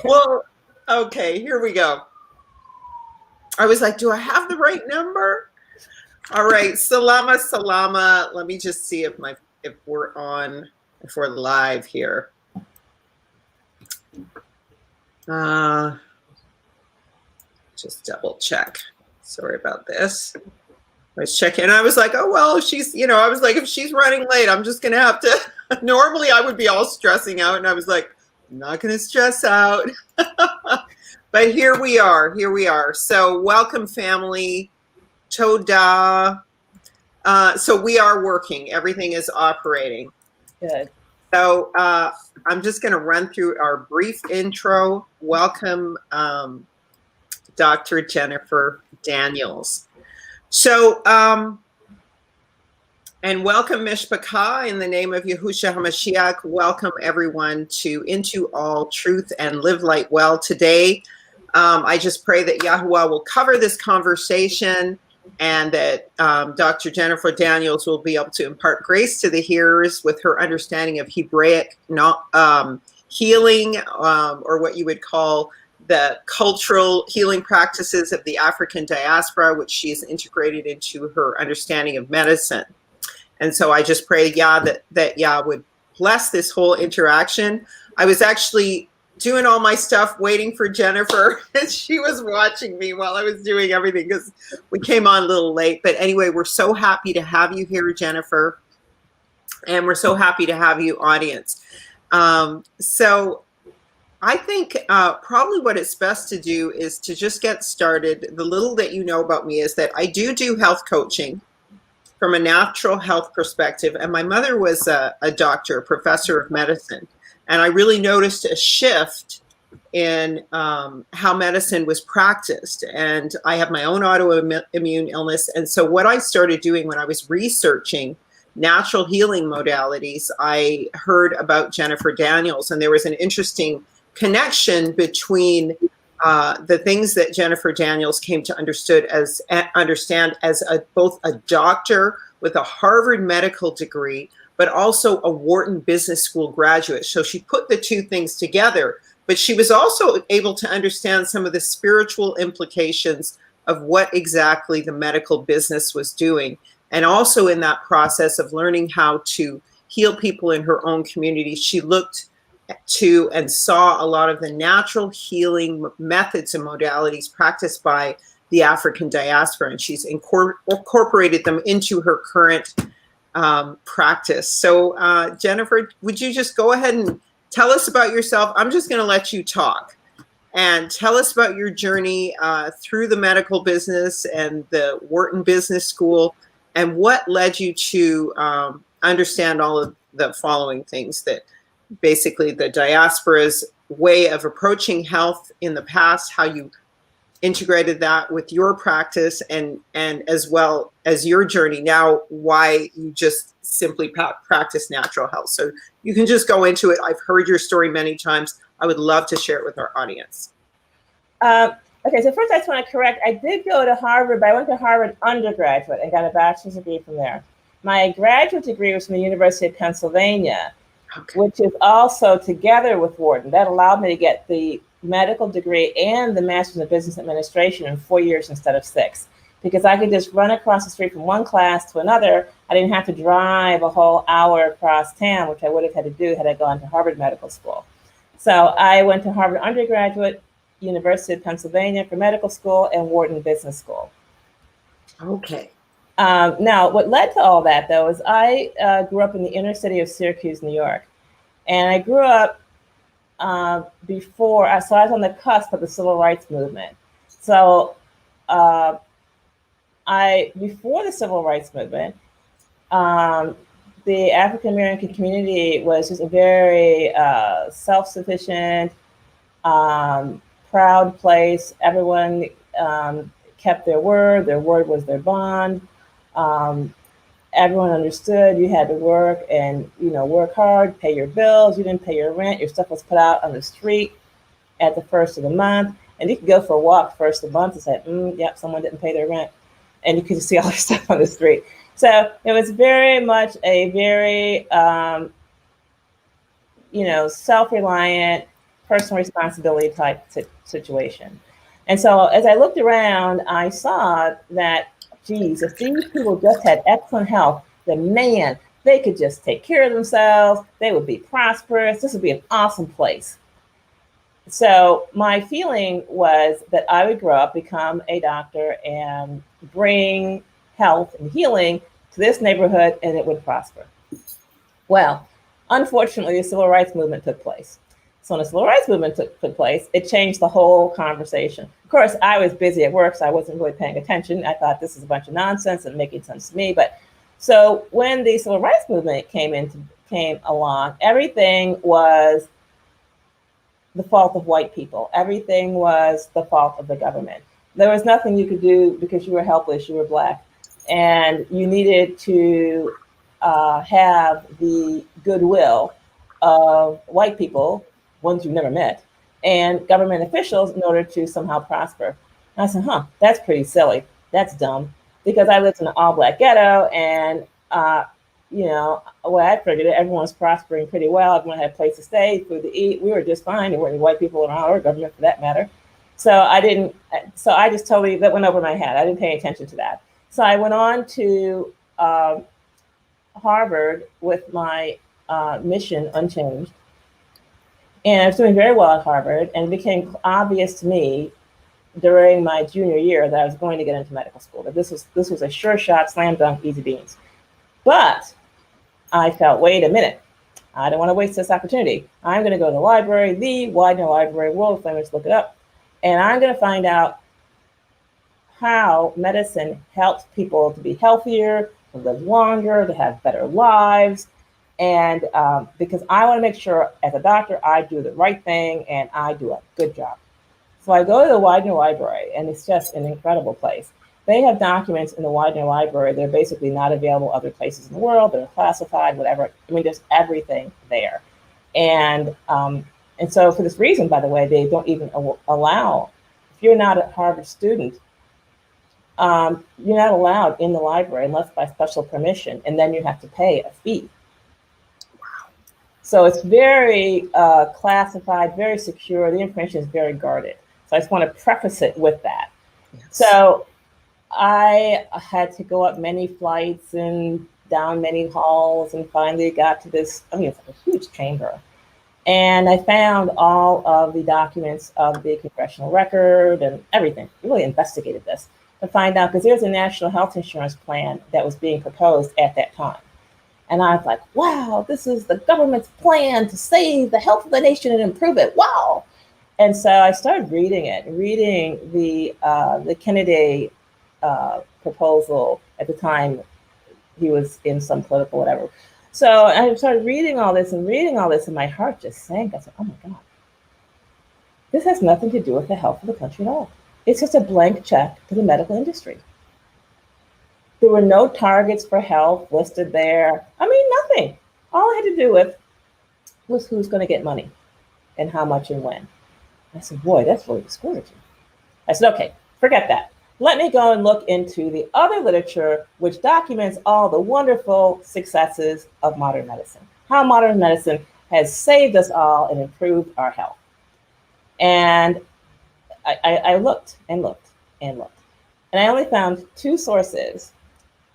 Well, okay, here we go. I was like, do I have the right number? All right, salama. Let me just see if we're live here. Just double check. Sorry about this. I was checking. I was like, oh, well, if she's, I was like, if she's running late, I'm just going to have to. Normally, I would be all stressing out. And I was like, I'm not going to stress out. But here we are. So welcome, family. Toda. So we are working. Everything is operating. Good. So I'm just going to run through our brief intro. Welcome, Dr. Jennifer Daniels. So, and welcome Mishpachah in the name of Yahushua HaMashiach. Welcome everyone to Into All Truth and Live Light Well. Today, I just pray that Yahuwah will cover this conversation and that Dr. Jennifer Daniels will be able to impart grace to the hearers with her understanding of Hebraic healing, or what you would call the cultural healing practices of the African diaspora, which she has integrated into her understanding of medicine. And so I just pray, that Yah would bless this whole interaction. I was actually doing all my stuff, waiting for Jennifer, and she was watching me while I was doing everything because we came on a little late. But anyway, we're so happy to have you here, Jennifer, and we're so happy to have you, audience. So I think probably what it's best to do is to just get started. The little that you know about me is that I do health coaching from a natural health perspective. And my mother was a doctor, a professor of medicine. And I really noticed a shift in how medicine was practiced. And I have my own autoimmune illness. And so what I started doing when I was researching natural healing modalities, I heard about Jennifer Daniels. And there was an interesting connection between the things that Jennifer Daniels came to understand as both a doctor with a Harvard medical degree, but also a Wharton Business School graduate. So she put the two things together, but she was also able to understand some of the spiritual implications of what exactly the medical business was doing. And also in that process of learning how to heal people in her own community, she looked to and saw a lot of the natural healing methods and modalities practiced by the African diaspora, and she's incorporated them into her current practice. So Jennifer, would you just go ahead and tell us about yourself? I'm just going to let you talk and tell us about your journey through the medical business and the Wharton Business School, and what led you to understand all of the following things: that basically the diaspora's way of approaching health in the past, how you integrated that with your practice, and as well as your journey now, why you just simply practice natural health. So you can just go into it. I've heard your story many times. I would love to share it with our audience. Okay, so first I just want to correct, I did go to Harvard, but I went to Harvard undergraduate and got a bachelor's degree from there. My graduate degree was from the University of Pennsylvania, which is also together with Wharton. That allowed me to get the medical degree and the master's in business administration in 4 years instead of 6, because I could just run across the street from one class to another. I didn't have to drive a whole hour across town, which I would have had to do had I gone to Harvard Medical School. So I went to Harvard undergraduate, University of Pennsylvania for medical school, and Wharton Business School. Okay. Now, what led to all that, though, is I grew up in the inner city of Syracuse, New York. And I grew up so I was on the cusp of the civil rights movement. So before the civil rights movement, the African American community was just a very self-sufficient, proud place. Everyone kept their word was their bond. Everyone understood you had to work and, work hard, pay your bills. You didn't pay your rent. Your stuff was put out on the street at the first of the month. And you could go for a walk first of the month and say, yep, someone didn't pay their rent. And you could just see all their stuff on the street. So it was very much a very, self-reliant, personal responsibility type situation. And so as I looked around, I saw that, geez, if these people just had excellent health, then man, they could just take care of themselves. They would be prosperous. This would be an awesome place. So my feeling was that I would grow up, become a doctor, and bring health and healing to this neighborhood, and it would prosper. Well, unfortunately, the civil rights movement took place. So when the civil rights movement took place, it changed the whole conversation. Of course, I was busy at work, so I wasn't really paying attention. I thought this is a bunch of nonsense and making sense to me. But so when the civil rights movement came along, everything was the fault of white people. Everything was the fault of the government. There was nothing you could do because you were helpless, you were Black, and you needed to have the goodwill of white people, ones you never met, and government officials in order to somehow prosper. And I said, that's pretty silly. That's dumb. Because I lived in an all-Black ghetto, and I figured it, everyone was prospering pretty well. Everyone had a place to stay, food to eat. We were just fine. There weren't any white people around, or government for that matter. So I just totally, that went over my head. I didn't pay attention to that. So I went on to Harvard with my mission unchanged. And I was doing very well at Harvard, and it became obvious to me during my junior year that I was going to get into medical school, that this was a sure shot, slam dunk, easy beans. But I felt, wait a minute, I don't want to waste this opportunity. I'm going to go to the library, the Widener Library, world famous, look it up, and I'm going to find out how medicine helps people to be healthier, to live longer, to have better lives. And because I want to make sure as a doctor, I do the right thing and I do a good job. So I go to the Widener Library, and it's just an incredible place. They have documents in the Widener Library. They're basically not available other places in the world. They're classified, whatever. I mean, there's everything there. And so for this reason, by the way, they don't even allow, if you're not a Harvard student, you're not allowed in the library unless by special permission, and then you have to pay a fee. So it's very classified, very secure. The information is very guarded. So I just want to preface it with that. Yes. So I had to go up many flights and down many halls, and finally got to this, it's like a huge chamber. And I found all of the documents of the congressional record and everything. Really investigated this to find out, because there's a national health insurance plan that was being proposed at that time. And I was like, wow, this is the government's plan to save the health of the nation and improve it. Wow. And so I started reading the Kennedy proposal. At the time, he was in some political whatever. So I started reading all this, and my heart just sank. I said, oh my God, this has nothing to do with the health of the country at all. It's just a blank check to the medical industry. There were no targets for health listed there. Nothing. All I had to do with was who's going to get money and how much and when. I said, boy, that's really discouraging. I said, okay, forget that. Let me go and look into the other literature which documents all the wonderful successes of modern medicine, how modern medicine has saved us all and improved our health. And I looked and looked and looked. And I only found two sources.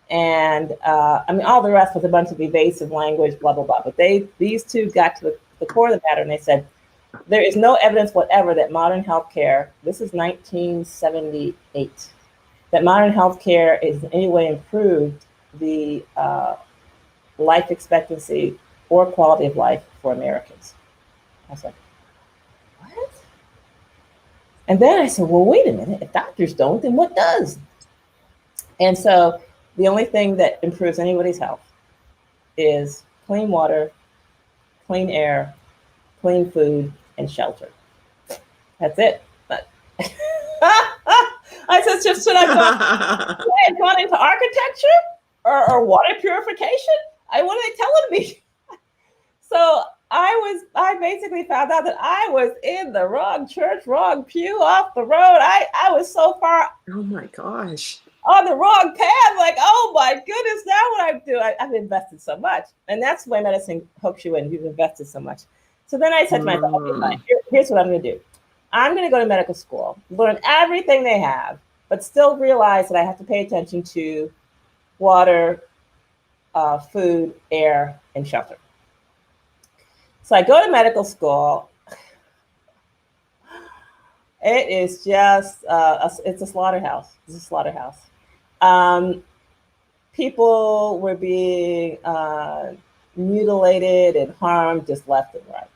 And all the rest was a bunch of evasive language, blah, blah, blah. But these two got to the core of the matter, and they said, there is no evidence whatever that modern healthcare, this is 1978, that modern healthcare is in any way improved the life expectancy or quality of life for Americans. I was like, what? And then I said, well, wait a minute. If doctors don't, then what does? And so the only thing that improves anybody's health is clean water, clean air, clean food, and shelter. That's it. But I said, just should I have gone into architecture or water purification? What are they telling me? So I basically found out that I was in the wrong church, wrong pew, off the road. I was so far. Oh my gosh. On the wrong path, like, oh my goodness, now what I do, I've invested so much. And that's the way medicine hooks you in. You've invested so much. So then I said to myself, okay, fine, here's what I'm going to do. I'm going to go to medical school, learn everything they have, but still realize that I have to pay attention to water, food, air, and shelter. So I go to medical school. It is just, it's a slaughterhouse. It's a slaughterhouse. People were being mutilated and harmed just left and right.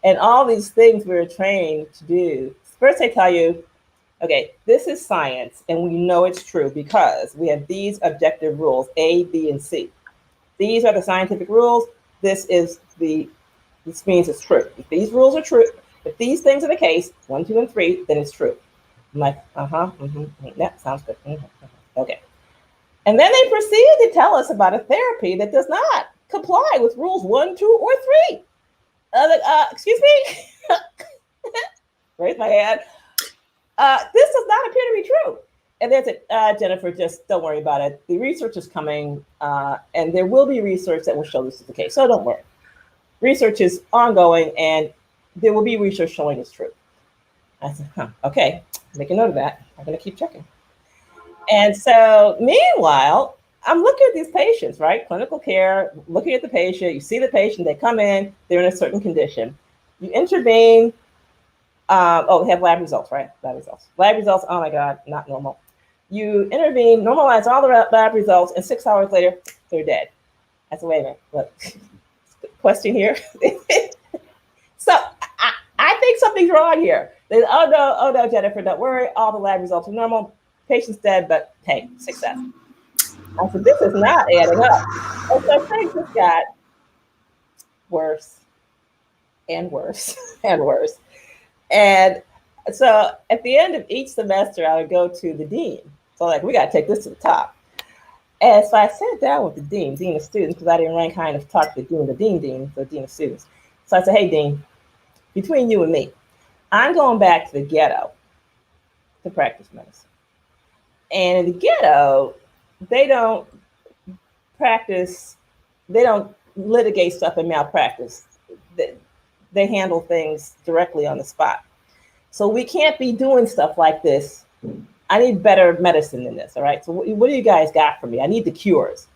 And all these things we were trained to do. First, I tell you, okay, this is science, and we know it's true because we have these objective rules, A, B, and C. These are the scientific rules. This means it's true. If these rules are true, if these things are the case, 1, 2, and 3, then it's true. I'm like, yeah, sounds good. Okay. And then they proceeded to tell us about a therapy that does not comply with rules 1, 2, or 3. Excuse me? Raise my hand. This does not appear to be true. And they said, Jennifer, just don't worry about it. The research is coming, and there will be research that will show this is the case. So don't worry. Research is ongoing, and there will be research showing it's true. I said, okay, make a note of that. I'm going to keep checking. And so meanwhile, I'm looking at these patients, right? Clinical care, looking at the patient. You see the patient, they come in, they're in a certain condition. You intervene. We have lab results, right? Lab results, oh my God, not normal. You intervene, normalize all the lab results, and 6 hours later, they're dead. I said, wait a minute, look, question here. So I think something's wrong here. They, oh no, Jennifer, don't worry, all the lab results are normal. Patient's dead, but hey, success. I said, this is not adding up. And so things just got worse and worse and worse. And so at the end of each semester, I would go to the dean. So like, we got to take this to the top. And so I sat down with the dean of students, because I didn't rank high enough to talk to the dean of students. So I said, hey, dean, between you and me, I'm going back to the ghetto to practice medicine. And in the ghetto, they don't litigate stuff in malpractice. They handle things directly on the spot. So we can't be doing stuff like this. I need better medicine than this, all right? So what do you guys got for me? I need the cures.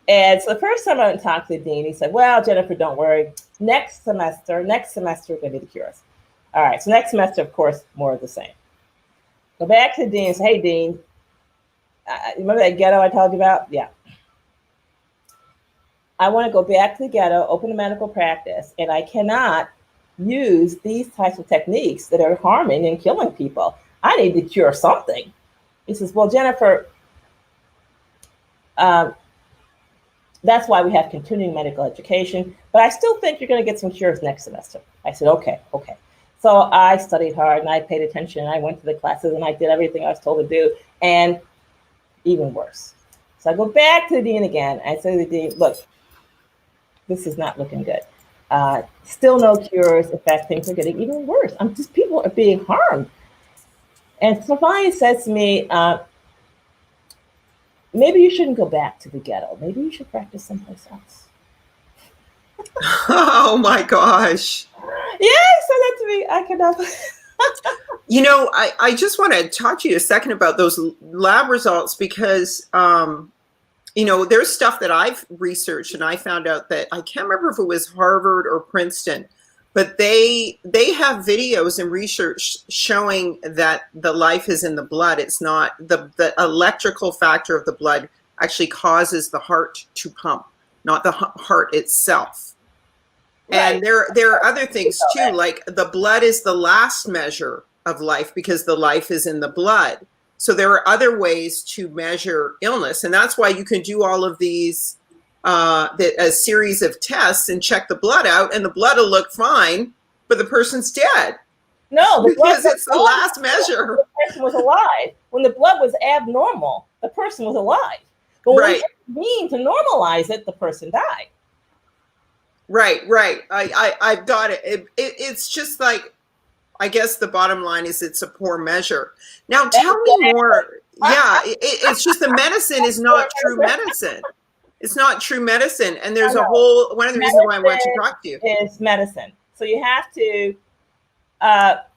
And so the first time I went and talked to the dean, he said, well, Jennifer, don't worry. Next semester, we're gonna do the cures. All right, so next semester, of course, more of the same. Go back to the dean and say, hey, dean, remember that ghetto I told you about? Yeah. I want to go back to the ghetto, open a medical practice, and I cannot use these types of techniques that are harming and killing people. I need to cure something. He says, well, Jennifer, that's why we have continuing medical education, but I still think you're going to get some cures next semester. I said, okay. So I studied hard and I paid attention. I went to the classes and I did everything I was told to do, and even worse. So I go back to the dean again. I say to the dean, look, this is not looking good. Still no cures. In fact, things are getting even worse. People are being harmed. And Sophia says to me, maybe you shouldn't go back to the ghetto. Maybe you should practice someplace else. Oh my gosh. Yeah, he said that to me. I cannot. You know, I just want to talk to you a second about those lab results because, you know, there's stuff that I've researched and I found out that I can't remember if it was Harvard or Princeton, but they have videos and research showing that the life is in the blood. It's not the electrical factor of the blood actually causes the heart to pump, not the heart itself. Right. And there are other things too, like the blood is the last measure of life because the life is in the blood. So there are other ways to measure illness. And that's why you can do all of these, a series of tests and check the blood out and the blood will look fine, but the person's dead. No, because it's the last measure. The person was alive. When the blood was abnormal, the person was alive. But when we mean to normalize it, the person died. Right. I've got it. It's just like, I guess the bottom line is it's a poor measure. Now tell me more. Yeah, it's just the medicine is not true medicine. It's not true medicine. And there's one of the reasons why I want to talk to you. It's medicine. So you have to,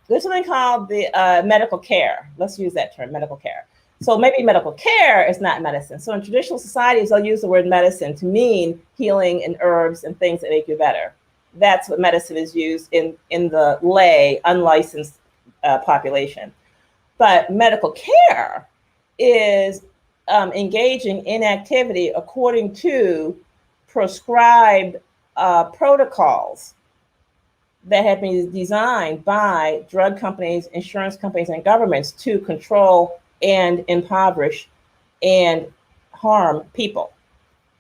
there's something called the medical care. Let's use that term, medical care. So maybe medical care is not medicine. So in traditional societies, they'll use the word medicine to mean healing and herbs and things that make you better. That's what medicine is used in the lay, unlicensed population. But medical care is engaging in activity according to prescribed protocols that have been designed by drug companies, insurance companies, and governments to control and impoverish and harm people.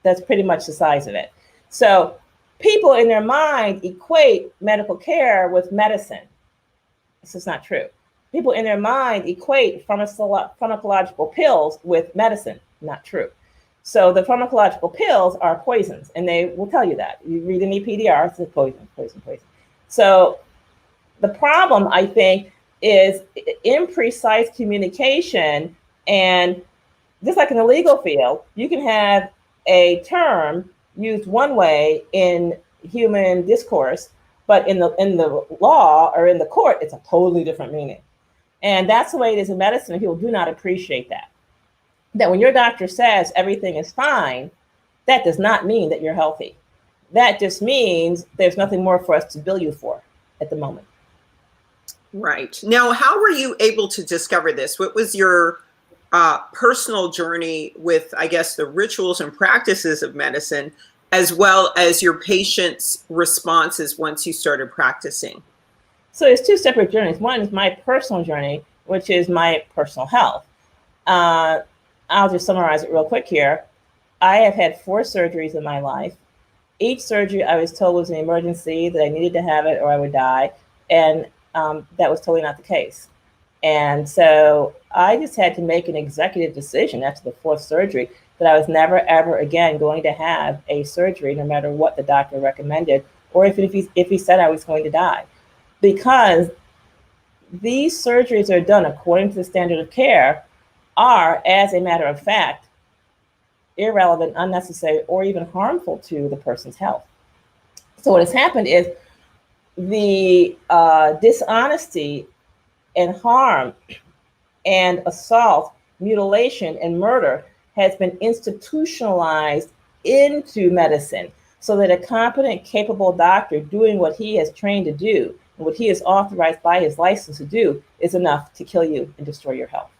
That's pretty much the size of it. So people in their mind equate medical care with medicine. This is not true. People in their mind equate pharmacological pills with medicine. Not true. So the pharmacological pills are poisons, and they will tell you that. You read any PDR, it's poison, poison, poison. So the problem, I think, is imprecise communication. And just like in the legal field, you can have a term used one way in human discourse, but in the law or in the court, it's a totally different meaning. And that's the way it is in medicine, and people do not appreciate that. That when your doctor says everything is fine, that does not mean that you're healthy. That just means there's nothing more for us to bill you for at the moment. Right. Now, how were you able to discover this? What was your personal journey with, I guess, the rituals and practices of medicine, as well as your patients' responses once you started practicing? So it's two separate journeys. One is my personal journey, which is my personal health. I'll just summarize it real quick here. I have had 4 surgeries in my life. Each surgery I was told was an emergency, that I needed to have it or I would die. And that was totally not the case. And so I just had to make an executive decision after the 4th surgery that I was never, ever again going to have a surgery, no matter what the doctor recommended, or if he said I was going to die. Because these surgeries are done according to the standard of care are, as a matter of fact, irrelevant, unnecessary, or even harmful to the person's health. So what has happened is the dishonesty and harm and assault, mutilation, and murder has been institutionalized into medicine, so that a competent, capable doctor doing what he has trained to do and what he is authorized by his license to do is enough to kill you and destroy your health.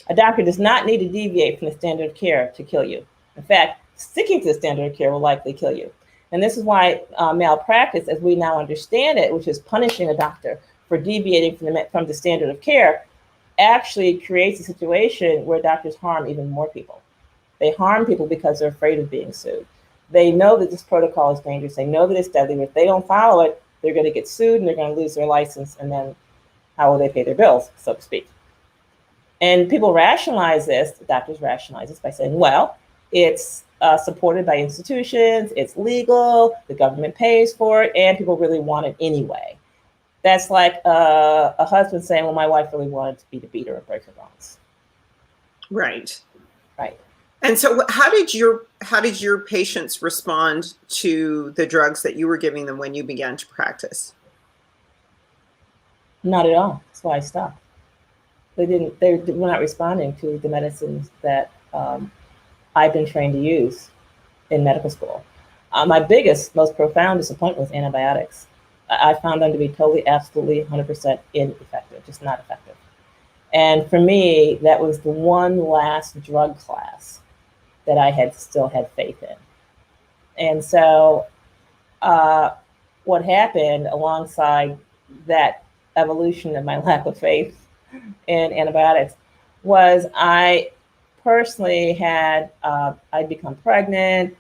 A doctor does not need to deviate from the standard of care to kill you. In fact, sticking to the standard of care will likely kill you. And this is why malpractice, as we now understand it, which is punishing a doctor for deviating from the standard of care, actually creates a situation where doctors harm even more people. They harm people because they're afraid of being sued. They know that this protocol is dangerous. They know that it's deadly. But if they don't follow it, they're going to get sued and they're going to lose their license. And then how will they pay their bills, so to speak? And people rationalize this, doctors rationalize this by saying, well, it's supported by institutions, it's legal, the government pays for it, and people really want it anyway. That's like a husband saying, well, my wife really wanted me to beat her and break her bones. Right. Right. And so how did your patients respond to the drugs that you were giving them when you began to practice? Not at all. That's why I stopped. They were not responding to the medicines that I've been trained to use in medical school. My biggest, most profound disappointment was antibiotics. I found them to be totally, absolutely, 100% ineffective, just not effective. And for me, that was the one last drug class that I still had faith in. And so what happened alongside that evolution of my lack of faith in antibiotics was I personally had, I'd become pregnant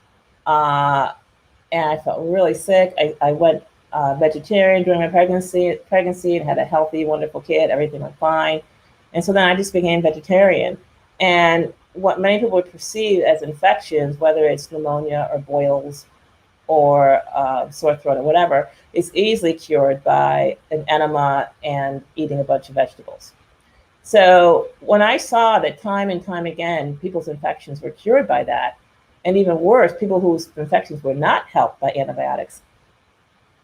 and I felt really sick. I went vegetarian during my pregnancy and had a healthy, wonderful kid. Everything went fine. And so then I just became vegetarian. And what many people would perceive as infections, whether it's pneumonia or boils or sore throat or whatever, is easily cured by an enema and eating a bunch of vegetables. So when I saw that time and time again, people's infections were cured by that, and even worse, people whose infections were not helped by antibiotics,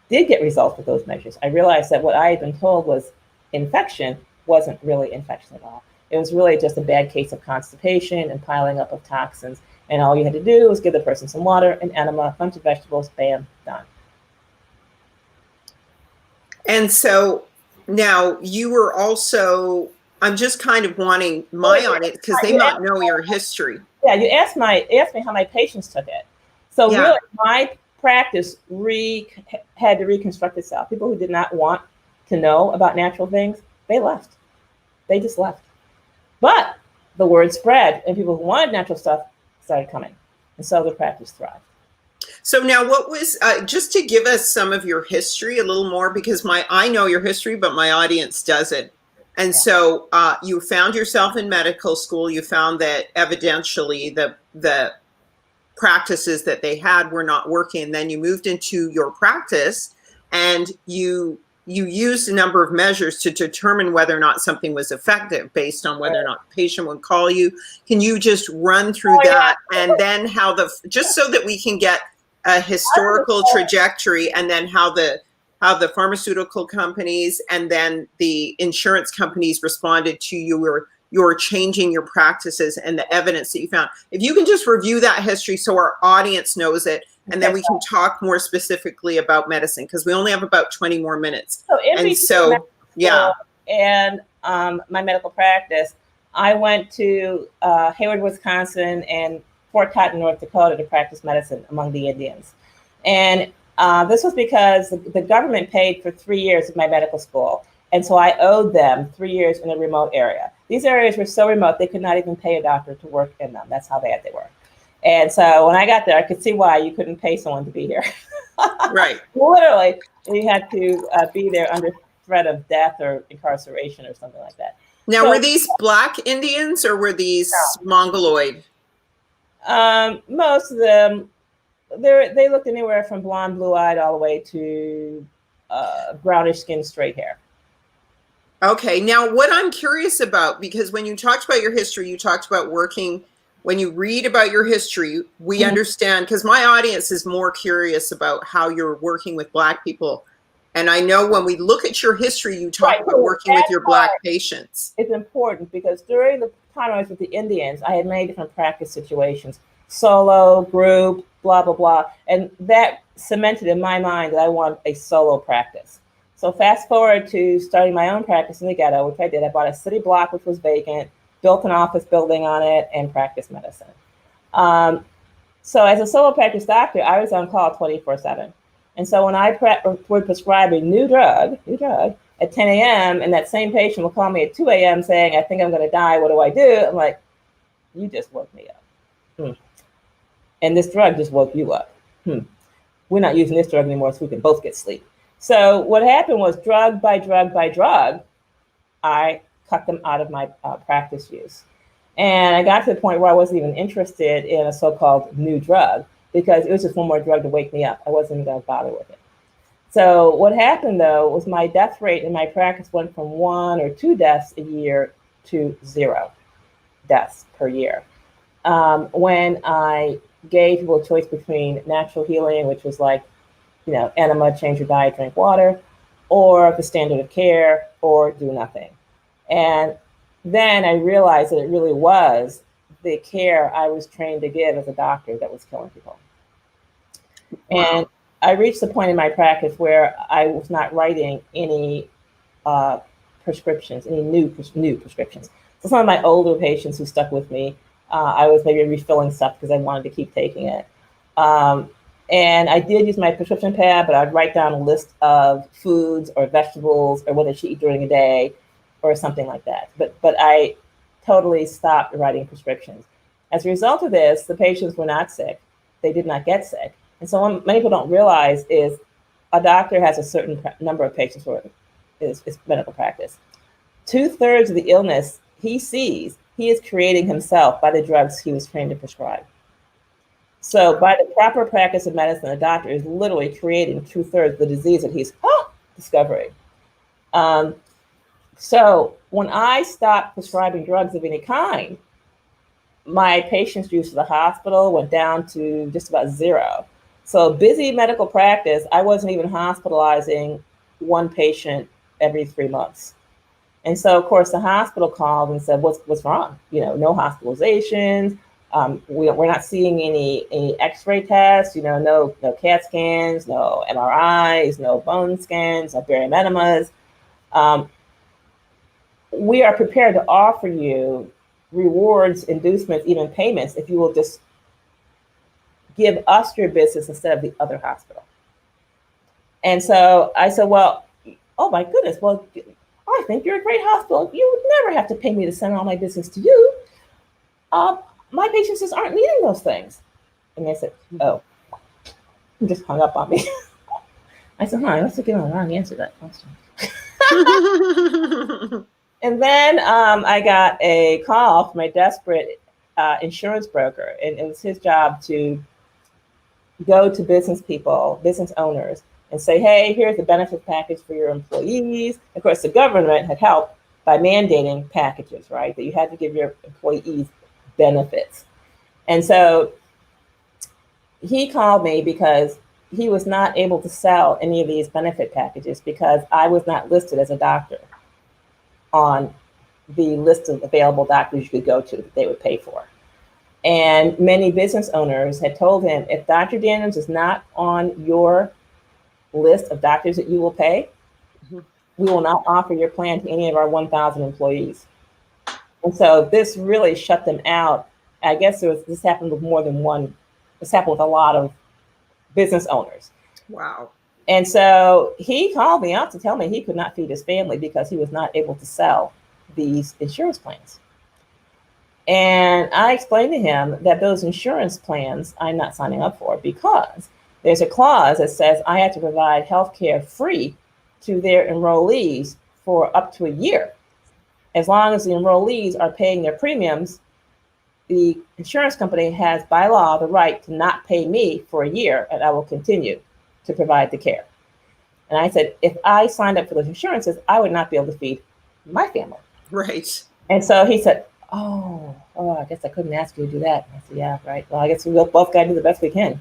did get results with those measures. I realized that what I had been told was infection wasn't really infection at all. It was really just a bad case of constipation and piling up of toxins. And all you had to do was give the person some water, an enema, a bunch of vegetables, bam, done. And so now you were also, I'm just kind of wanting my audience, because they might know your history. Yeah, you asked me how my patients took it. So really, my practice had to reconstruct itself. People who did not want to know about natural things, they left. They just left. But the word spread, and people who wanted natural stuff started coming. And so the practice thrived. So now what was, just to give us some of your history a little more, because I know your history, but my audience doesn't. And so you found yourself in medical school. You found that evidentially the practices that they had were not working. Then you moved into your practice, and you used a number of measures to determine whether or not something was effective based on whether or not the patient would call you. Can you just run through that, and then how just so that we can get a historical trajectory, and then how the pharmaceutical companies and then the insurance companies responded to your changing your practices and the evidence that you found. If you can just review that history so our audience knows it, and then we can talk more specifically about medicine, because we only have about 20 more minutes. And my medical practice, I went to Hayward, Wisconsin, and Fort Cotton, North Dakota, to practice medicine among the Indians. And this was because the government paid for 3 years of my medical school. And so I owed them 3 years in a remote area. These areas were so remote, they could not even pay a doctor to work in them. That's how bad they were. And so when I got there, I could see why you couldn't pay someone to be here. Right. Literally, you had to be there under threat of death or incarceration or something like that. Now, were these Black Indians or were these Mongoloid? Most of them, they looked anywhere from blonde, blue-eyed, all the way to brownish skin, straight hair. Okay. Now, what I'm curious about, because when you talked about your history, you talked about working. When you read about your history, we understand, because my audience is more curious about how you're working with Black people. And I know when we look at your history, you talk about working with your Black patients. It's important because during the time I was with the Indians, I had many different practice situations, solo, group, blah, blah, blah. And that cemented in my mind that I want a solo practice. So fast forward to starting my own practice in the ghetto, which I did. I bought a city block, which was vacant, built an office building on it, and practiced medicine. So as a solo practice doctor, I was on call 24/7. And so when I would prescribe a new drug at 10 a.m., and that same patient will call me at 2 a.m. saying, I think I'm going to die, what do I do? I'm like, you just woke me up. And this drug just woke you up. We're not using this drug anymore, so we can both get sleep. So what happened was drug by drug by drug, I cut them out of my practice use. And I got to the point where I wasn't even interested in a so-called new drug, because it was just one more drug to wake me up. I wasn't going to bother with it. So what happened, though, was my death rate in my practice went from 1 or 2 deaths a year to 0 deaths per year. When I gave people a choice between natural healing, which was like, enema, change your diet, drink water, or the standard of care, or do nothing. And then I realized that it really was the care I was trained to give as a doctor that was killing people. Wow. And I reached the point in my practice where I was not writing any prescriptions, any new prescriptions. So some of my older patients who stuck with me, I was maybe refilling stuff because I wanted to keep taking it. And I did use my prescription pad, but I'd write down a list of foods or vegetables or what they should eat during the day or something like that. But I totally stopped writing prescriptions. As a result of this, the patients were not sick. They did not get sick. And so what many people don't realize is a doctor has a certain number of patients for his medical practice. 2/3 of the illness he sees, he is creating himself by the drugs he was trained to prescribe. So by the proper practice of medicine, a doctor is literally creating 2/3 of the disease that he's discovering. So when I stopped prescribing drugs of any kind, my patients' use to the hospital went down to just about 0. So busy medical practice, I wasn't even hospitalizing one patient every 3 months. And so, of course, the hospital called and said, what's wrong? No hospitalizations. We're not seeing any X-ray tests, no CAT scans, no MRIs, no bone scans, no barium enemas. We are prepared to offer you rewards, inducements, even payments, if you will just give us your business instead of the other hospital. And so I said, well, oh my goodness, well, I think you're a great hospital. You would never have to pay me to send all my business to you. My patients just aren't needing those things. And they said, oh, you just hung up on me. I said, I must have given a wrong answer to that question. And then I got a call from a desperate insurance broker, and it was his job to go to business people, business owners, and say, hey, here's the benefit package for your employees. Of course, the government had helped by mandating packages, right? That you had to give your employees benefits. And so he called me because he was not able to sell any of these benefit packages because I was not listed as a doctor on the list of available doctors you could go to that they would pay for. And many business owners had told him, if Dr. Daniels is not on your list of doctors that you will pay, we will not offer your plan to any of our 1,000 employees. And so this really shut them out. I guess this happened with more than one. This happened with a lot of business owners. Wow. And so he called me out to tell me he could not feed his family because he was not able to sell these insurance plans. And I explained to him that those insurance plans I'm not signing up for because there's a clause that says I have to provide health care free to their enrollees for up to a year. As long as the enrollees are paying their premiums, the insurance company has by law the right to not pay me for a year, and I will continue to provide the care. And I said, if I signed up for those insurances, I would not be able to feed my family. Right. And so he said, oh, I guess I couldn't ask you to do that. And I said, yeah, right. Well, I guess we both got to do the best we can.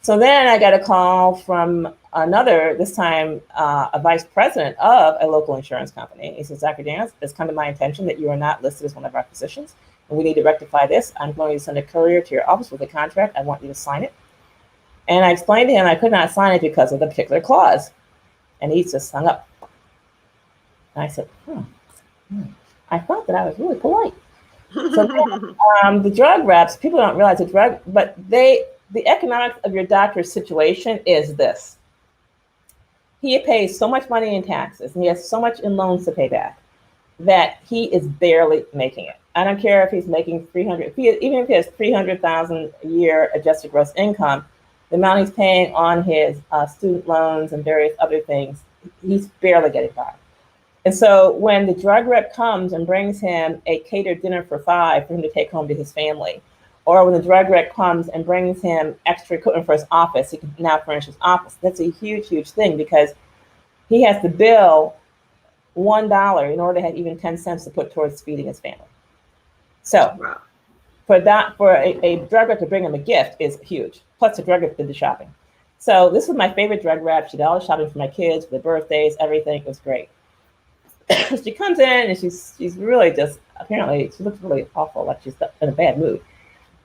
So then I got a call from another, this time a vice president of a local insurance company. He says, Dr. Daniels, it's come to my attention that you are not listed as one of our physicians, and we need to rectify this. I'm going to send a courier to your office with a contract. I want you to sign it. And I explained to him I could not sign it because of the particular clause. And he just hung up. And I said, I thought that I was really polite. So the drug reps, people don't realize the drug, but the economics of your doctor's situation is this. He pays so much money in taxes and he has so much in loans to pay back that he is barely making it. I don't care if he's making even if he has $300,000 a year adjusted gross income, the amount he's paying on his student loans and various other things, he's barely getting by. And so when the drug rep comes and brings him a catered dinner for $5 for him to take home to his family, or when the drug rep comes and brings him extra equipment for his office, he can now furnish his office. That's a huge, huge thing because he has to bill $1 in order to have even 10 cents to put towards feeding his family. So for a drug rep to bring him a gift is huge. Plus the drug rep did the shopping. So this was my favorite drug rep. She did all the shopping for my kids, for their birthdays, everything. It was great. She comes in and she's really just, apparently she looks really awful, like she's in a bad mood.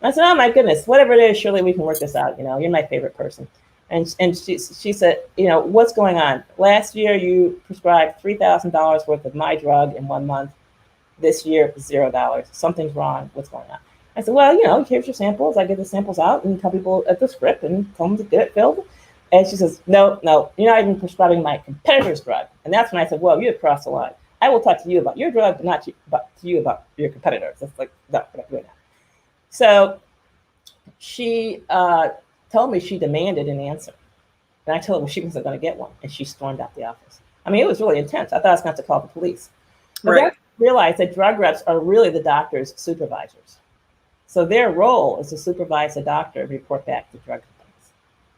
I said, oh my goodness, whatever it is, surely we can work this out. You're my favorite person. And she said, what's going on? Last year you prescribed $3,000 worth of my drug in 1 month. This year, $0. Something's wrong. What's going on? I said, well, here's your samples. I get the samples out and tell people at the script and tell them to get it filled. And she says, no, you're not even prescribing my competitor's drug. And that's when I said, well, you had crossed the line. I will talk to you about your drug, but not to you about your competitors. It's like, no, we're not doing that. So she told me she demanded an answer. And I told her she wasn't going to get one. And she stormed out the office. I mean, it was really intense. I thought I was going to have to call the police. But right. I realized that drug reps are really the doctor's supervisors. So their role is to supervise the doctor and report back to drug companies.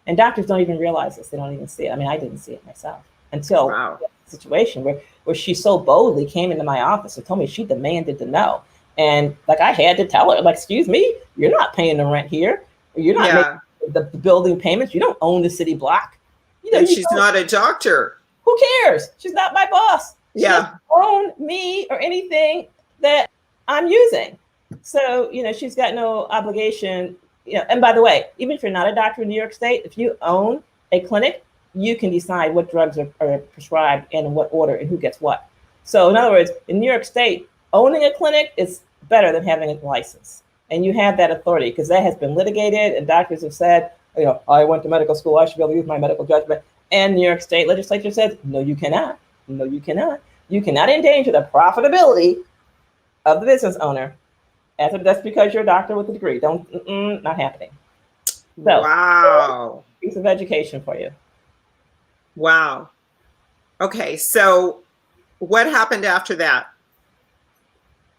And doctors don't even realize this. They don't even see it. I mean, I didn't see it myself until the situation where she so boldly came into my office and told me she demanded to know. And like I had to tell her, like, excuse me, you're not paying the rent here. You're not making the building payments. You don't own the city block. And she's not a doctor. Who cares? She's not my boss. She Yeah. doesn't own me or anything that I'm using. So, she's got no obligation. And by the way, even if you're not a doctor in New York State, if you own a clinic, you can decide what drugs are prescribed and in what order and who gets what. So in other words, in New York State, owning a clinic is better than having a license. And you have that authority because that has been litigated and doctors have said, I went to medical school, I should be able to use my medical judgment. And New York State legislature says, no, you cannot. No, you cannot. You cannot endanger the profitability of the business owner. That's because you're a doctor with a degree. Not happening. So, wow. Piece of education for you. Wow. Okay, so what happened after that?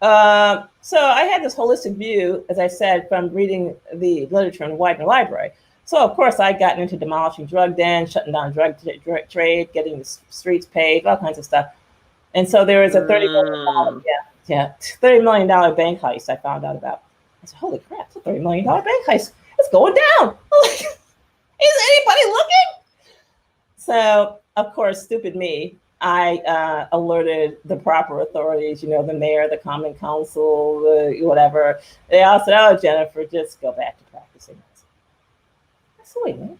So I had this holistic view, as I said, from reading the literature in the Widener Library. So of course I'd gotten into demolishing drug dens, shutting down drug trade, getting the streets paved, all kinds of stuff. And so there was a $30 million bank heist I found out about. I said, holy crap, it's a $30 million bank heist. It's going down. I'm like, is anybody looking? So of course, stupid me, I alerted the proper authorities, the mayor, the common council, whatever. They all said, oh, Jennifer, just go back to practicing. I said, wait a minute.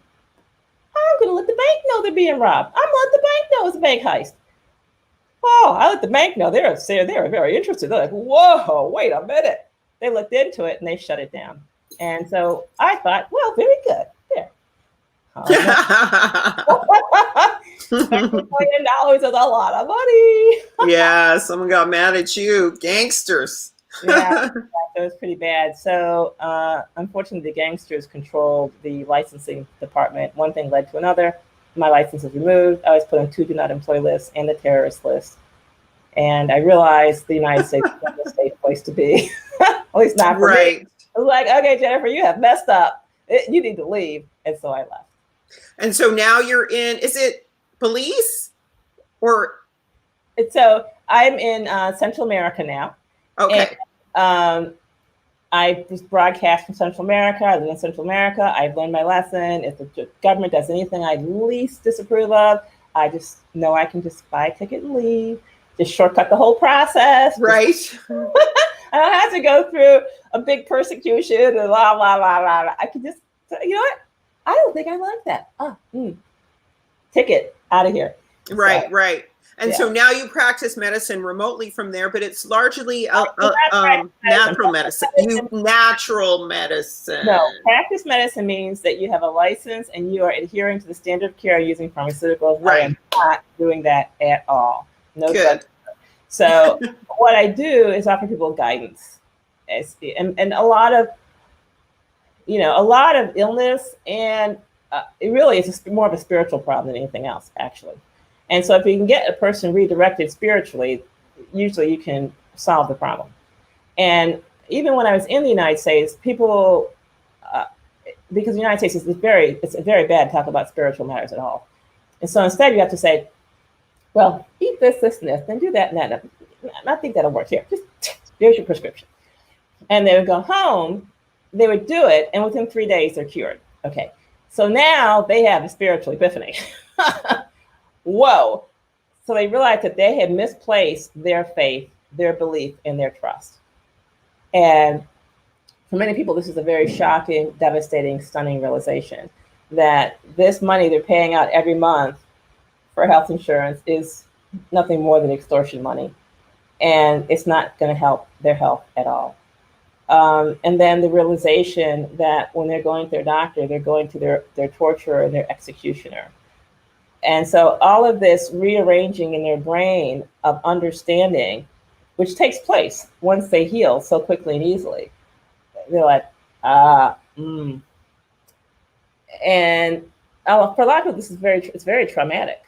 I'm going to let the bank know they're being robbed. I'm going to let the bank know it's a bank heist. Oh, I let the bank know. They're very interested. They're like, whoa, wait a minute. They looked into it and they shut it down. And so I thought, well, very good. There. $30 million is a lot of money. Yeah, someone got mad at you. Gangsters. Yeah, that was pretty bad. So unfortunately, the gangsters controlled the licensing department. One thing led to another. My license was removed. I was put on 2 do not employ lists and the terrorist list. And I realized the United States is not a safe place to be. At least not for me. I was like, okay, Jennifer, you have messed up. You need to leave. And so I left. And so now you're in, is it police or? So I'm in Central America now. Okay. And, I just broadcast from Central America. I live in Central America. I've learned my lesson. If the government does anything I least disapprove of, I just know I can just buy a ticket and leave. Just shortcut the whole process. Right. I don't have to go through a big persecution and blah, blah, blah, blah. I can just, you know what? I don't think I like that. Ticket, out of here. Right, so, right. And so now you practice medicine remotely from there, but it's largely natural medicine. Natural medicine. No, practice medicine means that you have a license and you are adhering to the standard of care using pharmaceuticals. Right. I am not doing that at all. No good. So what I do is offer people guidance, and a lot of illness, and it really is just more of a spiritual problem than anything else, actually. And so if you can get a person redirected spiritually, usually you can solve the problem. And even when I was in the United States, people, because the United States it's very bad to talk about spiritual matters at all. And so instead you have to say, well, eat this, this, and this, then do that and that. I think that'll work here. Just here's your prescription. And they would go home, they would do it, and within 3 days they're cured. Okay. So now they have a spiritual epiphany. Whoa. So they realized that they had misplaced their faith, their belief, and their trust. And for many people, this is a very shocking, devastating, stunning realization that this money they're paying out every month for health insurance is nothing more than extortion money. And it's not going to help their health at all. And then the realization that when they're going to their doctor, they're going to their torturer and their executioner. And so all of this rearranging in their brain of understanding, which takes place once they heal so quickly and easily, they're like, And for a lot of people, this is it's very traumatic,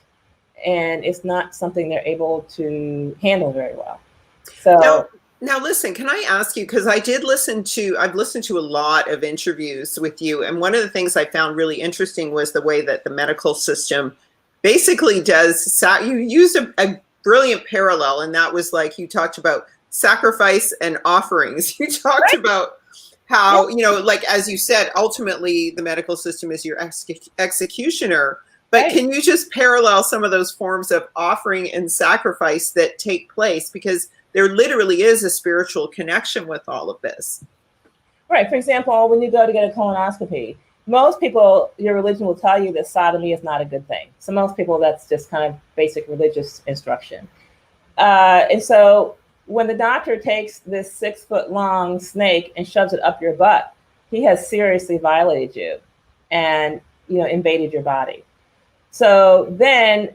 and it's not something they're able to handle very well. So now listen, can I ask you, because I've listened to a lot of interviews with you, and one of the things I found really interesting was the way that the medical system basically does, you used a brilliant parallel, and that was like, you talked about sacrifice and offerings. You talked about how, like, as you said, ultimately the medical system is your executioner. But Right. can you just parallel some of those forms of offering and sacrifice that take place? Because there literally is a spiritual connection with all of this. Right. For example, when you go to get a colonoscopy, most people, your religion will tell you that sodomy is not a good thing. So most people, that's just kind of basic religious instruction. And so when the doctor takes this 6-foot-long snake and shoves it up your butt, he has seriously violated you and, invaded your body. So then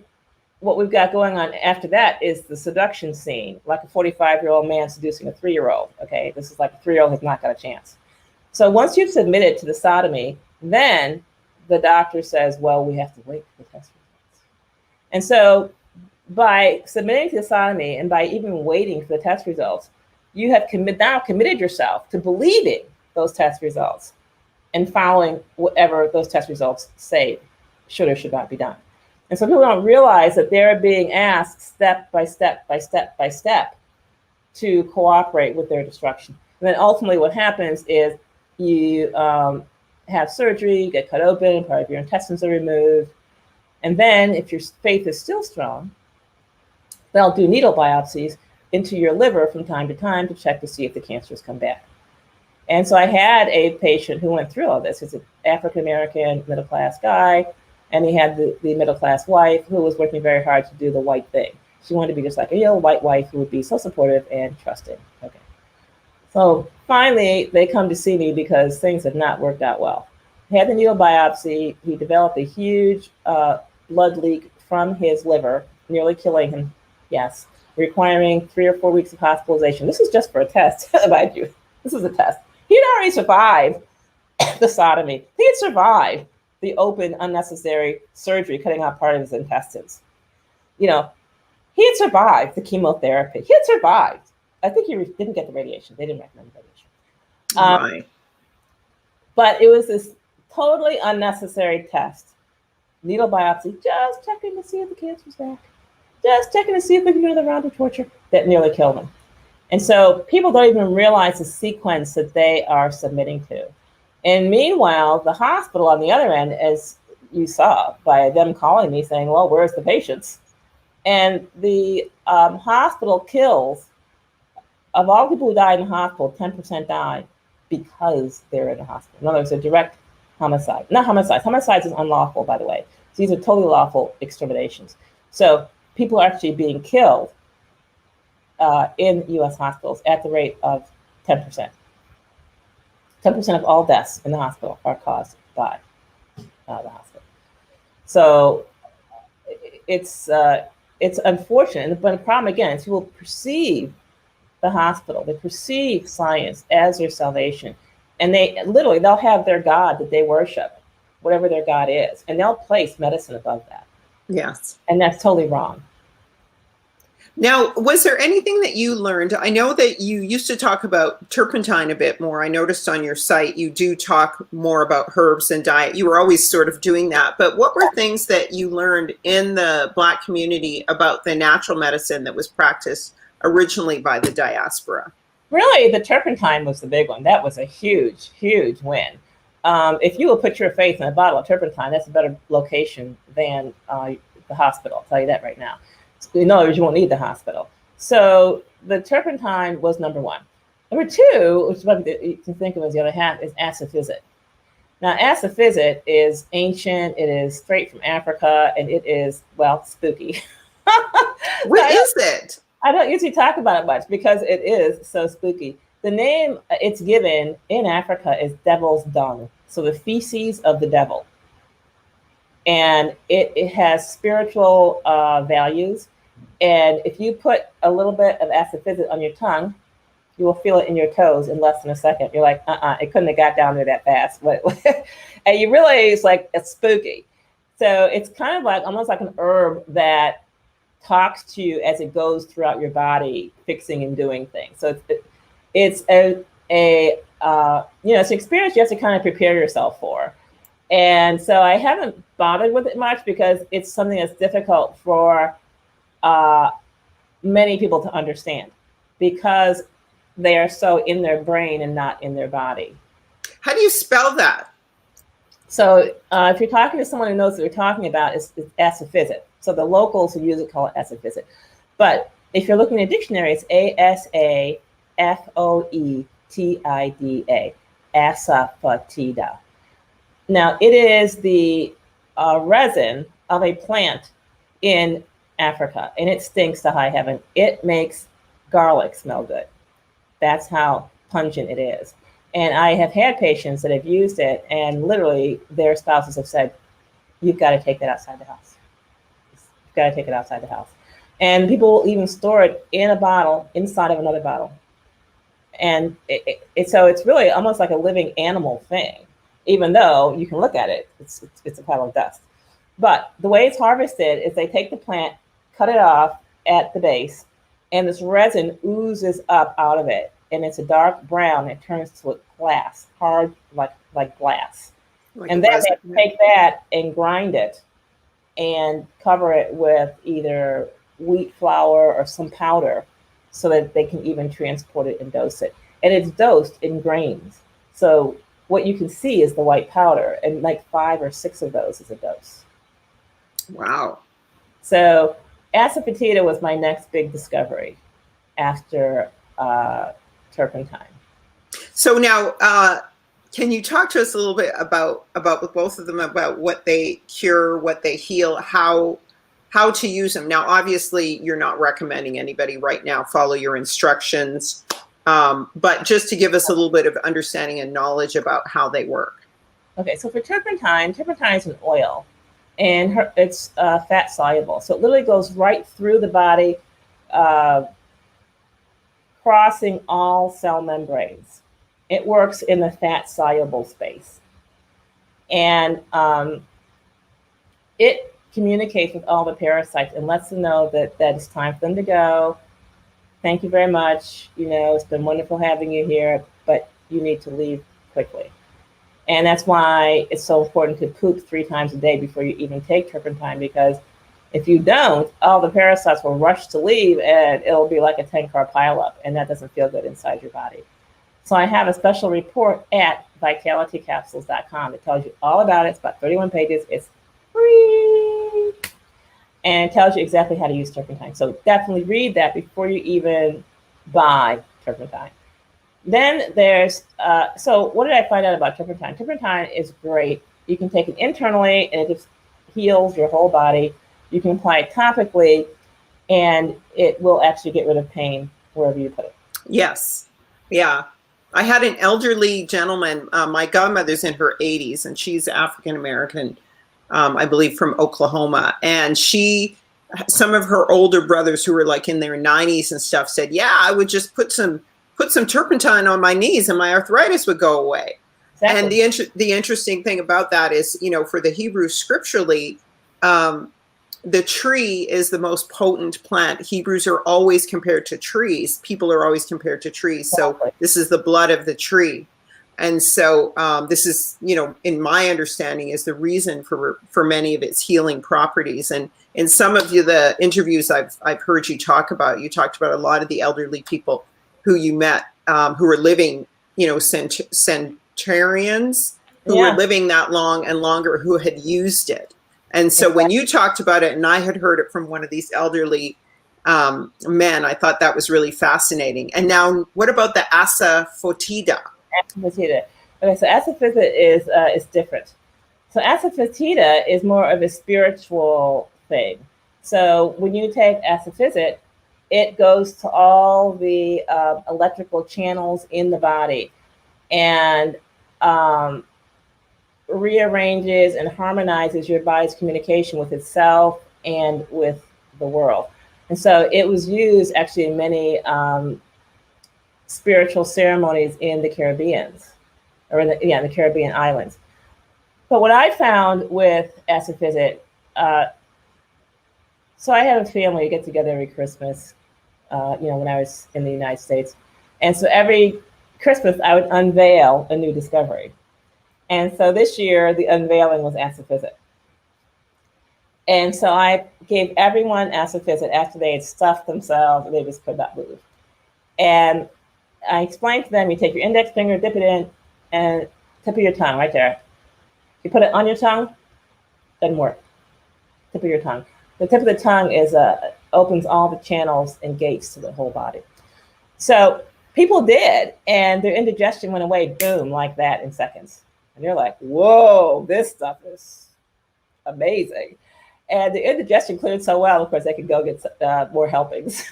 what we've got going on after that is the seduction scene, like a 45-year-old man seducing a 3-year-old. Okay, this is like a 3-year-old has not got a chance. So once you've submitted to the sodomy, then the doctor says, well, we have to wait for the test results. And so by submitting to the sodomy and by even waiting for the test results, you have now committed yourself to believing those test results and following whatever those test results say should or should not be done. And so people don't realize that they're being asked step by step by step by step to cooperate with their destruction. And then ultimately what happens is you have surgery, you get cut open, part of your intestines are removed. And then if your faith is still strong, they'll do needle biopsies into your liver from time to time to check to see if the cancer has come back. And so I had a patient who went through all this. He's an African-American middle-class guy, and he had the middle-class wife who was working very hard to do the white thing. She wanted to be just like a white wife who would be so supportive and trusting. Okay. So finally, they come to see me because things had not worked out well. He had the needle biopsy. He developed a huge blood leak from his liver, nearly killing him, yes, requiring 3 or 4 weeks of hospitalization. This is just for a test, mind you. This is a test. He had already survived the sodomy. He had survived the open, unnecessary surgery, cutting out part of his intestines. He had survived the chemotherapy. He had survived. I think he didn't get the radiation. They didn't recommend radiation. But it was this totally unnecessary test. Needle biopsy, just checking to see if the cancer's back. Just checking to see if we can do another round of torture that nearly killed him. And so people don't even realize the sequence that they are submitting to. And meanwhile, the hospital on the other end, as you saw by them calling me saying, well, where's the patients? And the hospital kills, of all people who died in the hospital, 10% died because they're in the hospital. In other words, a direct homicide. Not homicides. Homicides is unlawful, by the way. So these are totally lawful exterminations. So people are actually being killed in U.S. hospitals at the rate of 10%. 10% of all deaths in the hospital are caused by the hospital. So it's unfortunate, but the problem again is people perceive the hospital, they perceive science as their salvation, and they'll have their God that they worship, whatever their God is, and they'll place medicine above that. Yes, and that's totally wrong. Now, was there anything that you learned? I know that you used to talk about turpentine a bit more. I noticed on your site you do talk more about herbs and diet. You were always sort of doing that. But what were things that you learned in the Black community about the natural medicine that was practiced originally by the diaspora? Really, the turpentine was the big one. That was a huge, huge win. If you will put your faith in a bottle of turpentine, that's a better location than the hospital. I'll tell you that right now. In other words, you won't need the hospital. So the turpentine was number one. Number two, which you can think of as the other half, is asaphysit. Now, asaphysit is ancient. It is straight from Africa, and it is, well, spooky. What is it? I don't usually talk about it much because it is so spooky. The name it's given in Africa is devil's dung. So the feces of the devil. And it has spiritual values. And if you put a little bit of asaphysit on your tongue, you will feel it in your toes in less than a second. You're like, it couldn't have got down there that fast. And you realize like it's spooky. So it's kind of like almost like an herb that talks to you as it goes throughout your body, fixing and doing things. So it's an experience you have to kind of prepare yourself for. And so I haven't bothered with it much because it's something that's difficult for many people to understand because they are so in their brain and not in their body. How do you spell that? So if you're talking to someone who knows what you're talking about, it's asaphysit. So the locals who use it call it asaphysit. But if you're looking at a dictionary, it's ASAFOETIDA, asafoetida. Now, it is the resin of a plant in Africa, and it stinks to high heaven. It makes garlic smell good. That's how pungent it is. And I have had patients that have used it, and literally their spouses have said, you've got to take that outside the house. You've got to take it outside the house. And people will even store it in a bottle inside of another bottle. And so it's really almost like a living animal thing, even though you can look at it, it's a pile of dust. But the way it's harvested is they take the plant, cut it off at the base, and this resin oozes up out of it. And it's a dark brown. It turns to a glass, hard like glass. Like and then they take that and grind it and cover it with either wheat flour or some powder so that they can even transport it and dose it. And it's dosed in grains. So what you can see is the white powder, and like 5 or 6 of those is a dose. Wow. So asafoetida was my next big discovery after turpentine. So now, can you talk to us a little bit about with both of them, about what they cure, what they heal, how to use them? Now, obviously, you're not recommending anybody right now follow your instructions, but just to give us a little bit of understanding and knowledge about how they work. Okay, so for turpentine is an oil, and it's fat soluble. So it literally goes right through the body, crossing all cell membranes. It works in the fat soluble space. And it communicates with all the parasites and lets them know that it's time for them to go. Thank you very much. You know, it's been wonderful having you here, but you need to leave quickly. And that's why it's so important to poop 3 times a day before you even take turpentine, because if you don't, all the parasites will rush to leave and it'll be like a 10-car pileup, and that doesn't feel good inside your body. So I have a special report at vitalitycapsules.com that tells you all about it. It's about 31 pages. It's free. And it tells you exactly how to use turpentine. So definitely read that before you even buy turpentine. Then there's, so what did I find out about turpentine? Turpentine is great. You can take it internally and it just heals your whole body. You can apply it topically, and it will actually get rid of pain wherever you put it. Yes. Yeah. I had an elderly gentleman. My godmother's in her 80s, and she's African-American, I believe from Oklahoma. And some of her older brothers who were like in their 90s and stuff said, yeah, I would just put some turpentine on my knees and my arthritis would go away. Exactly. And the interesting thing about that is, you know, for the Hebrew scripturally, the tree is the most potent plant. Hebrews are always compared to trees. People are always compared to trees. So this is the blood of the tree. And so this is, you know, in my understanding, is the reason for many of its healing properties. And in some of the interviews I've heard you talk about, you talked about a lot of the elderly people who you met who were living, you know, centurions who were living that long and longer, who had used it. And so when you talked about it, and I had heard it from one of these elderly men, I thought that was really fascinating. And now, what about the asafoetida? Asafoetida. Okay, so asafoetida is different. So asafoetida is more of a spiritual thing. So when you take asafoetida, it goes to all the electrical channels in the body and rearranges and harmonizes your body's communication with itself and with the world. And so it was used actually in many spiritual ceremonies in the Caribbean, or in the Caribbean islands. But what I found with asafoetida, so I have a family who get together every Christmas, you know, when I was in the United States. And so every Christmas I would unveil a new discovery. And so this year, the unveiling was asafoetida. And so I gave everyone asafoetida after they had stuffed themselves and they just could not move. And I explained to them, you take your index finger, dip it in, and Tip of your tongue, right there. You put it on your tongue, doesn't work. Tip of your tongue. The tip of the tongue is opens all the channels and gates to the whole body. So people did, and their indigestion went away, boom, like that in seconds. And you're like, whoa, this stuff is amazing. And the indigestion cleared so well, of course, they could go get more helpings.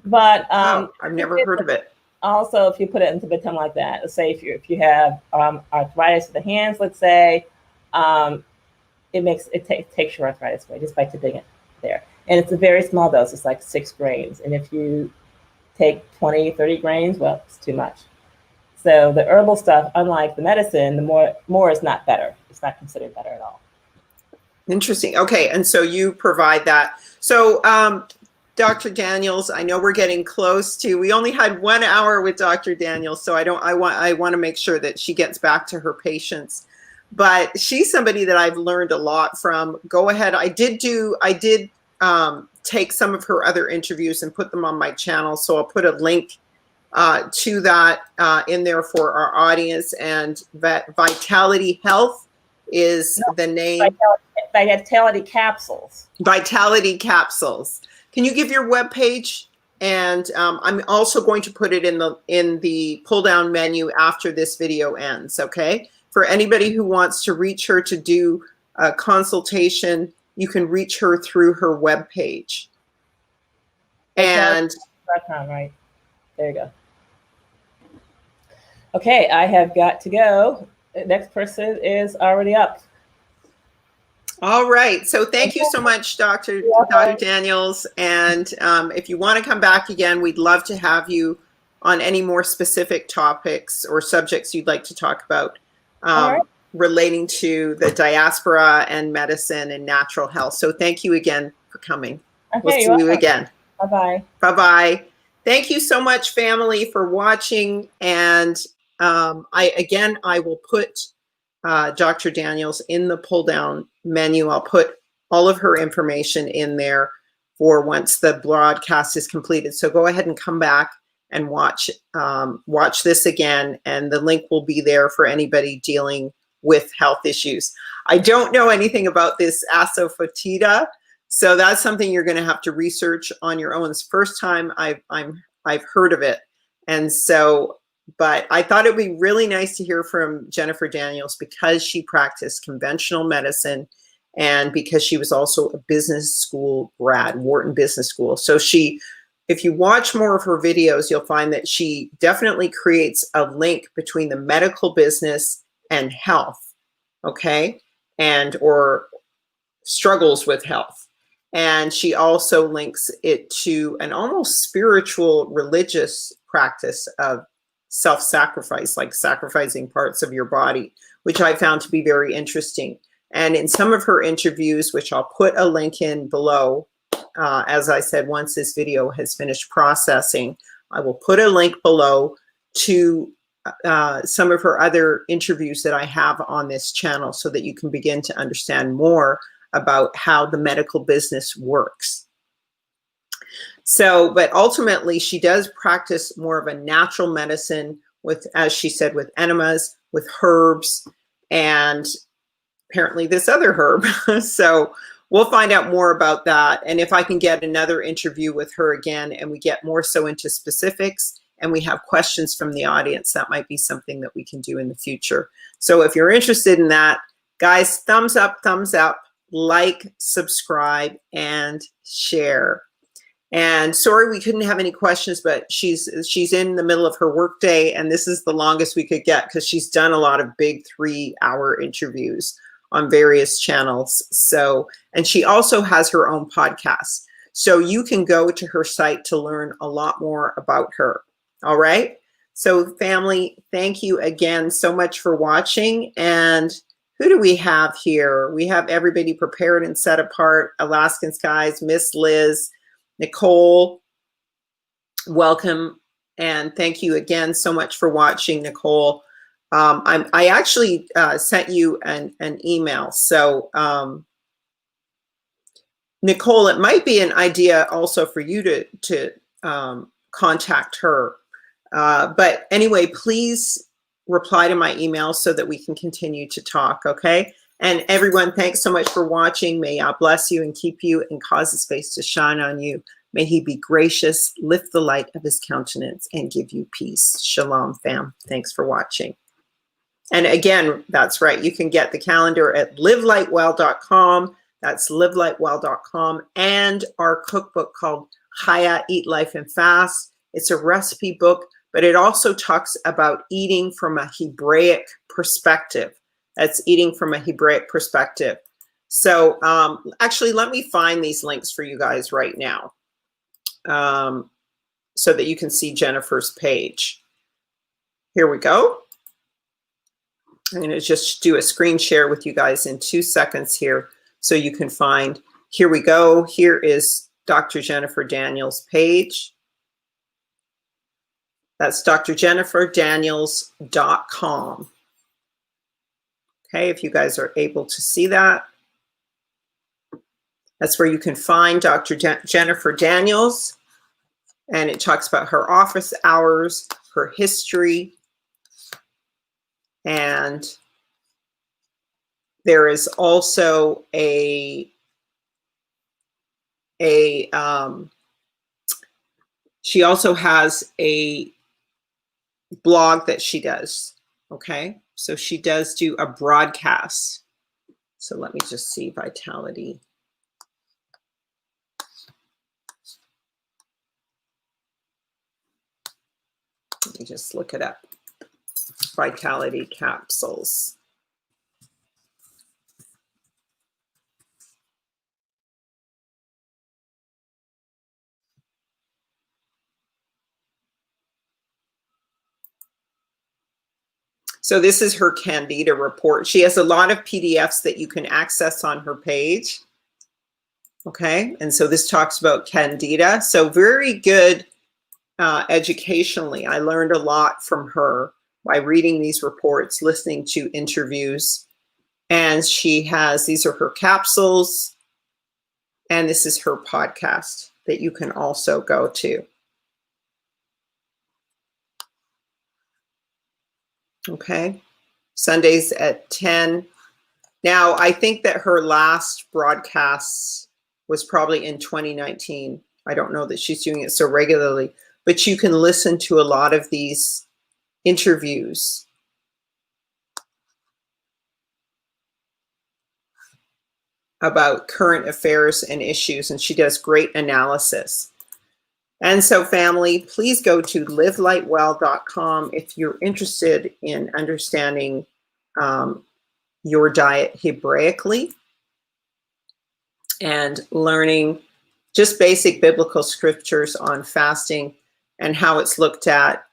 But I've never heard of it. Also, if you put it into the tongue like that, let's say if you have arthritis of the hands, let's say, it takes your arthritis away just by tipping it there. And it's a very small dose. It's like 6 grains. And if you take 20, 30 grains, well, it's too much. So the herbal stuff, unlike the medicine, the more is not better. It's not considered better at all. Interesting. Okay, and so you provide that. So Dr. Daniels, I know we're getting close to, we only had 1 hour with Dr. Daniels, so I want to make sure that she gets back to her patients. But she's somebody that I've learned a lot from. Go ahead. I did take some of her other interviews and put them on my channel. So I'll put a link to that in there for our audience. And Vitality Health is the name. Vitality Capsules. Vitality Capsules. Can you give your webpage? And I'm also going to put it in the pull down menu after this video ends. Okay. For anybody who wants to reach her to do a consultation, you can reach her through her webpage. And right there you go. Okay, I have got to go. The next person is already up. All right. So thank you so much, Dr. Daniels. And if you want to come back again, we'd love to have you on any more specific topics or subjects you'd like to talk about relating to the diaspora and medicine and natural health. So thank you again for coming. Okay, we'll see you again. Bye-bye. Bye-bye. Thank you so much, family, for watching. And I will put Dr. Daniels in the pull down menu. I'll put all of her information in there for once the broadcast is completed. So go ahead and come back and watch this again. And the link will be there for anybody dealing with health issues. I don't know anything about this asafoetida, so that's something you're going to have to research on your own. It's the first time I've heard of it. And so, but I thought it'd be really nice to hear from Jennifer Daniels because she practiced conventional medicine and because she was also a business school grad, Wharton Business School. So if you watch more of her videos, you'll find that she definitely creates a link between the medical business and health, okay? Or struggles with health. And she also links it to an almost spiritual, religious practice of self-sacrifice, like sacrificing parts of your body, which I found to be very interesting. And in some of her interviews, which I'll put a link in below, as I said, once this video has finished processing, I will put a link below to some of her other interviews that I have on this channel so that you can begin to understand more about how the medical business works. So, but ultimately she does practice more of a natural medicine with, as she said, with enemas, with herbs, and apparently this other herb. So we'll find out more about that. And if I can get another interview with her again and we get more so into specifics and we have questions from the audience, that might be something that we can do in the future. So if you're interested in that, guys, thumbs up, like, subscribe, and share. And sorry we couldn't have any questions, but she's in the middle of her workday, and this is the longest we could get because she's done a lot of big 3-hour interviews on various channels. So, and she also has her own podcast. So you can go to her site to learn a lot more about her. All right. So family, thank you again so much for watching. And who do we have here? We have everybody prepared and set apart. Alaskan Skies, Miss Liz, Nicole, welcome. And thank you again so much for watching, Nicole. I actually sent you an email. So Nicole, it might be an idea also for you to contact her. But anyway, please reply to my email so that we can continue to talk, okay? And everyone, thanks so much for watching. May God bless you and keep you and cause his face to shine on you. May he be gracious, lift the light of his countenance, and give you peace. Shalom, fam. Thanks for watching. And again, that's right. You can get the calendar at livelightwell.com. That's livelightwell.com. And our cookbook called Chaya, Eat, Life, and Fast. It's a recipe book, but it also talks about eating from a Hebraic perspective. That's eating from a Hebraic perspective. So actually, let me find these links for you guys right now so that you can see Jennifer's page. Here we go. I'm going to just do a screen share with you guys in 2 seconds here so you can find. Here we go. Here is Dr. Jennifer Daniels' page. That's drjenniferdaniels.com. Okay, if you guys are able to see that. That's where you can find Dr. Jennifer Daniels. And it talks about her office hours, her history. And there is also she also has a blog that she does, okay? So she does do a broadcast. So let me just see Vitality. Let me just look it up. Vitality capsules. So this is her Candida report. She has a lot of PDFs that you can access on her page. Okay, and so this talks about Candida. So very good educationally. I learned a lot from her by reading these reports, listening to interviews. And she has, these are her capsules. And this is her podcast that you can also go to. Okay, Sundays at 10. Now, I think that her last broadcast was probably in 2019. I don't know that she's doing it so regularly, but you can listen to a lot of these interviews. About current affairs and issues, and she does great analysis. And so family, please go to livelightwell.com if you're interested in understanding your diet Hebraically and learning just basic biblical scriptures on fasting and how it's looked at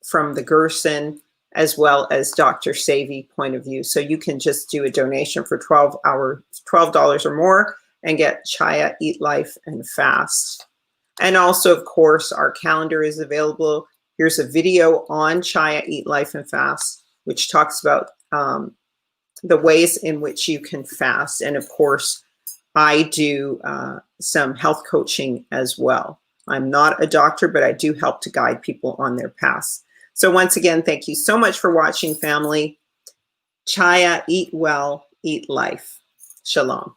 from the Gerson as well as Dr. Savy point of view. So you can just do a donation for $12 or more and get Chaya, Eat, Life, and Fast. And also, of course, our calendar is available. Here's a video on Chaya, Eat, Life, and Fast, which talks about the ways in which you can fast. And of course, I do some health coaching as well. I'm not a doctor, but I do help to guide people on their paths. So once again, thank you so much for watching, family. Chaya, eat well, eat life. Shalom.